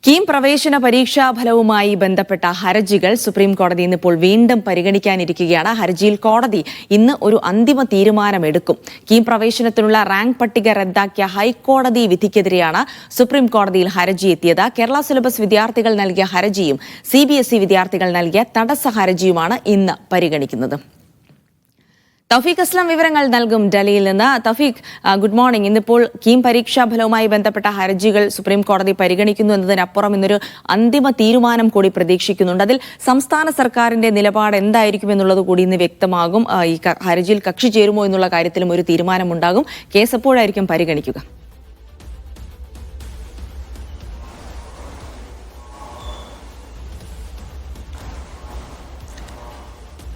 കീം പ്രവേശന പരീക്ഷാ ഫലവുമായി ബന്ധപ്പെട്ട ഹർജികൾ സുപ്രീം കോടതി ഇന്നിപ്പോൾ വീണ്ടും പരിഗണിക്കാനിരിക്കുകയാണ്. ഹർജിയിൽ കോടതി ഇന്ന് ഒരു അന്തിമ തീരുമാനമെടുക്കും. കീം പ്രവേശനത്തിനുള്ള റാങ്ക് പട്ടിക റദ്ദാക്കിയ ഹൈക്കോടതി വിധിക്കെതിരെയാണ് സുപ്രീം കോടതിയിൽ ഹർജി എത്തിയത്. കേരള സിലബസ് വിദ്യാർത്ഥികൾ നൽകിയ ഹർജിയും CBSE വിദ്യാർത്ഥികൾ നൽകിയ തടസ്സ ഹർജിയുമാണ് ഇന്ന് പരിഗണിക്കുന്നത്. തൗഫീഖ് അസ്ലം വിവരങ്ങൾ നൽകും ഡൽഹിയിൽ നിന്ന്. തൗഫീഖ്, ഗുഡ് മോർണിംഗ്. ഇന്നിപ്പോൾ കീം പരീക്ഷാ ഫലവുമായി ബന്ധപ്പെട്ട ഹർജികൾ സുപ്രീം കോടതി പരിഗണിക്കുന്നു എന്നതിനപ്പുറം ഇന്നൊരു അന്തിമ തീരുമാനം കൂടി പ്രതീക്ഷിക്കുന്നുണ്ട്. അതിൽ സംസ്ഥാന സർക്കാരിന്റെ നിലപാട് എന്തായിരിക്കും എന്നുള്ളത് കൂടി ഇന്ന് വ്യക്തമാകും. ഈ ഹർജിയിൽ കക്ഷി ചേരുമോ എന്നുള്ള കാര്യത്തിലും ഒരു തീരുമാനമുണ്ടാകും. കേസ് എപ്പോഴായിരിക്കും പരിഗണിക്കുക?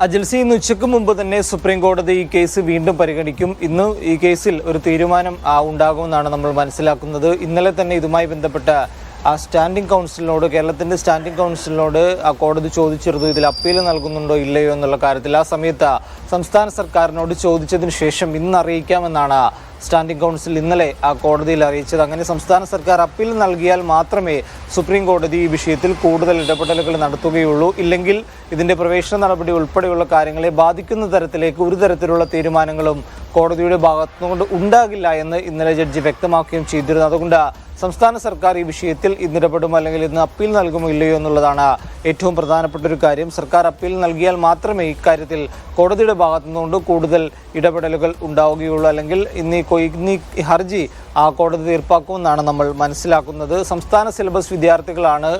അജിൽസി, ഇന്ന് ഉച്ചയ്ക്ക് മുമ്പ് തന്നെ സുപ്രീം കോടതി ഈ കേസ് വീണ്ടും പരിഗണിക്കും. ഇന്ന് ഈ കേസിൽ ഒരു തീരുമാനം ഉണ്ടാകുമെന്നാണ് നമ്മൾ മനസ്സിലാക്കുന്നത്. ഇന്നലെ തന്നെ ഇതുമായി ബന്ധപ്പെട്ട സ്റ്റാൻഡിംഗ് കൗൺസിലിനോട്, കേരളത്തിൻ്റെ സ്റ്റാൻഡിംഗ് കൗൺസിലിനോട് കോടതി ചോദിച്ചിരുന്നു ഇതിൽ അപ്പീൽ നൽകുന്നുണ്ടോ ഇല്ലയോ എന്നുള്ള കാര്യത്തിൽ. ആ സമയത്ത് സംസ്ഥാന സർക്കാരിനോട് ചോദിച്ചതിന് ശേഷം ഇന്ന് അറിയിക്കാമെന്നാണ് സ്റ്റാൻഡിംഗ് കൗൺസിൽ ഇന്നലെ കോടതിയിൽ അറിയിച്ചത്. അങ്ങനെ സംസ്ഥാന സർക്കാർ അപ്പീൽ നൽകിയാൽ മാത്രമേ സുപ്രീം കോടതി ഈ വിഷയത്തിൽ കൂടുതൽ ഇടപെടലുകൾ നടത്തുകയുള്ളൂ. ഇല്ലെങ്കിൽ ഇതിൻ്റെ പ്രവേശന നടപടി ഉൾപ്പെടെയുള്ള കാര്യങ്ങളെ ബാധിക്കുന്ന തരത്തിലേക്ക് ഒരു തരത്തിലുള്ള തീരുമാനങ്ങളും കോടതിയുടെ ഭാഗത്തുനിന്നുകൊണ്ട് ഉണ്ടാകില്ല എന്ന് ഇന്നലെ ജഡ്ജി വ്യക്തമാക്കുകയും ചെയ്തിരുന്നു. അതുകൊണ്ട് സംസ്ഥാന സർക്കാർ ഈ വിഷയത്തിൽ ഇന്നിടപെടുമോ അല്ലെങ്കിൽ ഇന്ന് അപ്പീൽ നൽകുമോ ഇല്ലയോ എന്നുള്ളതാണ് ഏറ്റവും പ്രധാനപ്പെട്ട ഒരു കാര്യം. സർക്കാർ അപ്പീൽ നൽകിയാൽ മാത്രമേ ഇക്കാര്യത്തിൽ കോടതിയുടെ ഭാഗത്തുനിന്നുകൊണ്ട് കൂടുതൽ ഇടപെടലുകൾ ഉണ്ടാവുകയുള്ളൂ. അല്ലെങ്കിൽ ഇന്ന് ഈ ഹർജി കോടതി തീർപ്പാക്കുമെന്നാണ് നമ്മൾ മനസ്സിലാക്കുന്നത്. സംസ്ഥാന സിലബസ് വിദ്യാർത്ഥികളാണ്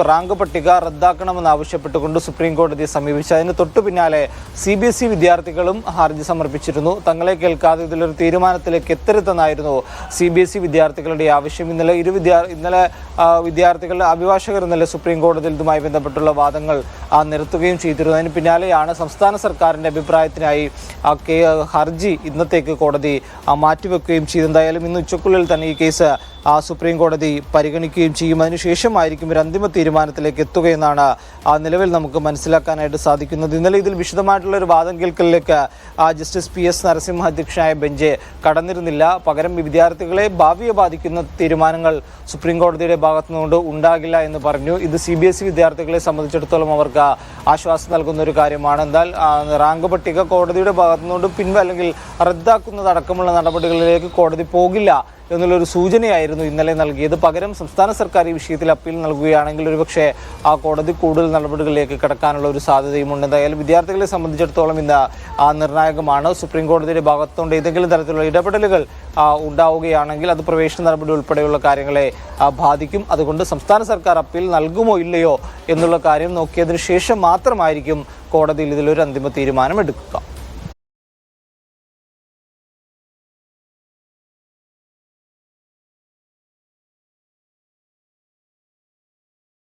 റാങ്ക് പട്ടിക റദ്ദാക്കണമെന്ന് ആവശ്യപ്പെട്ടുകൊണ്ട് സുപ്രീം കോടതിയെ സമീപിച്ചു. അതിന് തൊട്ടു പിന്നാലെ CBSE വിദ്യാർത്ഥികളും ഹർജി സമർപ്പിച്ചിരുന്നു. തങ്ങളെ കേൾക്കാതെ ഇതിലൊരു തീരുമാനത്തിലേക്ക് എത്തരുതെന്നായിരുന്നു CBSE വിദ്യാർത്ഥികളുടെ ആവശ്യം. ഇന്നലെ വിദ്യാർത്ഥികളുടെ അഭിഭാഷകർ ഇന്നലെ സുപ്രീം കോടതിയിൽ ഇതുമായി ബന്ധപ്പെട്ടുള്ള വാദങ്ങൾ നിരത്തുകയും ചെയ്തിരുന്നു. അതിന് പിന്നാലെയാണ് സംസ്ഥാന സർക്കാരിൻ്റെ അഭിപ്രായത്തിനായി ഹർജി ഇന്നത്തേക്ക് കോടതി മാറ്റിവെക്കുകയും ചെയ്തു. എന്തായാലും ഇന്ന് ഉച്ചക്കുള്ളിൽ തന്നെ ഈ കേസ് സുപ്രീം കോടതി പരിഗണിക്കുകയും ചെയ്യും. അതിനുശേഷമായിരിക്കും ഒരു അന്തിമ തീരുമാനത്തിലേക്ക് എത്തുകയെന്നാണ് നിലവിൽ നമുക്ക് മനസ്സിലാക്കാനായിട്ട് സാധിക്കുന്നത്. ഇന്നലെ ഇതിൽ വിശദമായിട്ടുള്ള ഒരു വാദം കേൾക്കലിലേക്ക് ജസ്റ്റിസ് PS നരസിംഹ അധ്യക്ഷനായ ബെഞ്ച് കടന്നിരുന്നില്ല. പകരം വിദ്യാർത്ഥികളെ ഭാവിയെ ബാധിക്കുന്ന തീരുമാനങ്ങൾ സുപ്രീം കോടതിയുടെ ഭാഗത്തുനിന്നുകൊണ്ട് ഉണ്ടാകില്ല എന്ന് പറഞ്ഞു. ഇത് CBSE വിദ്യാർത്ഥികളെ സംബന്ധിച്ചിടത്തോളം അവർക്ക് ആശ്വാസം നൽകുന്ന ഒരു കാര്യമാണ്. എന്നാൽ റാങ്ക് പട്ടിക കോടതിയുടെ ഭാഗത്തുനിന്നുകൊണ്ട് അല്ലെങ്കിൽ റദ്ദാക്കുന്നതടക്കമുള്ള നടപടികളിലേക്ക് കോടതി പോകില്ല എന്നുള്ളൊരു സൂചനയായിരുന്നു ഇന്നലെ നൽകിയത്. പകരം സംസ്ഥാന സർക്കാർ ഈ വിഷയത്തിൽ അപ്പീൽ നൽകുകയാണെങ്കിൽ ഒരുപക്ഷെ കോടതി കൂടുതൽ നടപടികളിലേക്ക് കടക്കാനുള്ള ഒരു സാധ്യതയുമുണ്ട്. എന്തായാലും വിദ്യാർത്ഥികളെ സംബന്ധിച്ചിടത്തോളം ഇന്ന് നിർണായകമാണ്. സുപ്രീം കോടതിയുടെ ഭാഗത്തുകൊണ്ട് ഏതെങ്കിലും തരത്തിലുള്ള ഇടപെടലുകൾ ഉണ്ടാവുകയാണെങ്കിൽ അത് പ്രവേശന നടപടി ഉൾപ്പെടെയുള്ള കാര്യങ്ങളെ ബാധിക്കും. അതുകൊണ്ട് സംസ്ഥാന സർക്കാർ അപ്പീൽ നൽകുമോ ഇല്ലയോ എന്നുള്ള കാര്യം നോക്കിയതിനു ശേഷം മാത്രമായിരിക്കും കോടതിയിൽ ഇതിലൊരു അന്തിമ തീരുമാനം എടുക്കുക.